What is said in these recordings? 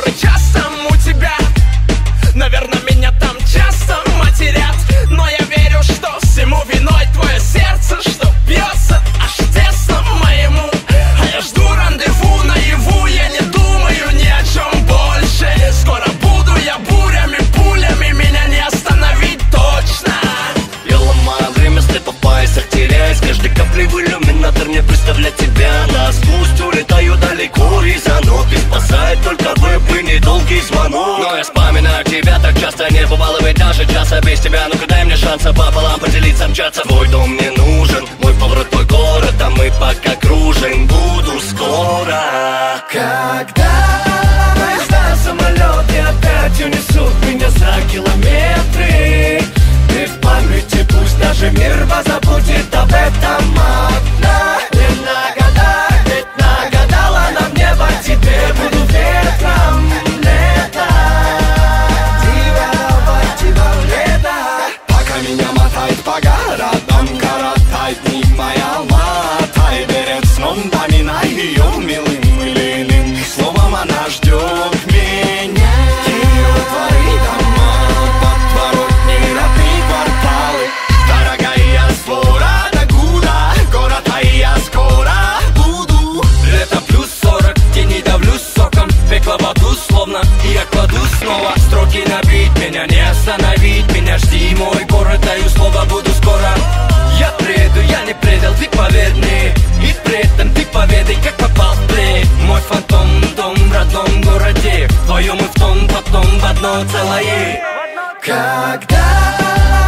который часом у тебя. Наверное, меня там часто матерят, но я верю, что всему виной твое сердце, что бьется аж тесно моему. А я жду рандеву наяву, я не думаю ни о чем больше. Скоро буду я бурями, пулями, меня не остановить точно. Я ломаю время, слепо в поясах теряюсь, каждой каплей в иллюминатор мне представлять тебя. Насквозь улетаю далеко, и занот и спасает только веб и недолгий звонок. Но я вспоминаю тебя так часто, не бывало ведь даже часа без тебя. Ну-ка дай мне шанса пополам поделиться, мчаться. Твой дом мне нужен, мой поворот, твой город, а мы пока кружим. Буду скоро. Когда поезда, самолеты опять унесут меня за километры, ты в памяти, пусть даже мир позабудет об этом одна. Не нагадала, ведь нагадала на небо, тебе буду ветром лета. Пока меня мотает по городам, коротает дни моя латай. Перед сном поминай ее милым или иным словом, она ждет меня. Ее дворы, дома, подворотни, родные кварталы. Дорогая, свора, докуда город, а я скоро буду. Лето плюс 40, тени давлюсь соком, пекло в аду словно, и я кладу снова строки набить. Меня не остановить, меня жди, мой город, даю слово, буду скоро. Я приеду, я не предал, ты поверь мне, и при этом ты поведай, как попал в плей. Мой фантом, дом в родном городе, вдвоем и в том, потом в одно целое. Когда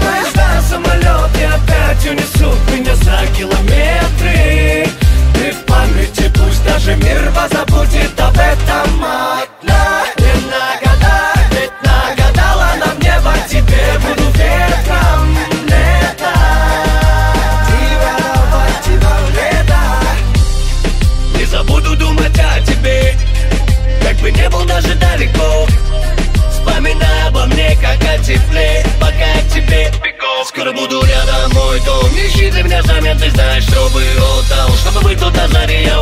поезда, самолеты опять унесут меня за километры, ты в памяти, пусть даже мир позабудет об этом одна. Не нагадала, ведь нагадала нам небо, тебе буду ветром лета. Не забуду думать о тебе, как бы не был даже далеко. Вспоминай обо мне, как о тепле, пока к тебе бегу. Скоро буду рядом, мой дом, ищи для меня замен, ты знаешь, что бы отдал, чтобы быть тут на заре, я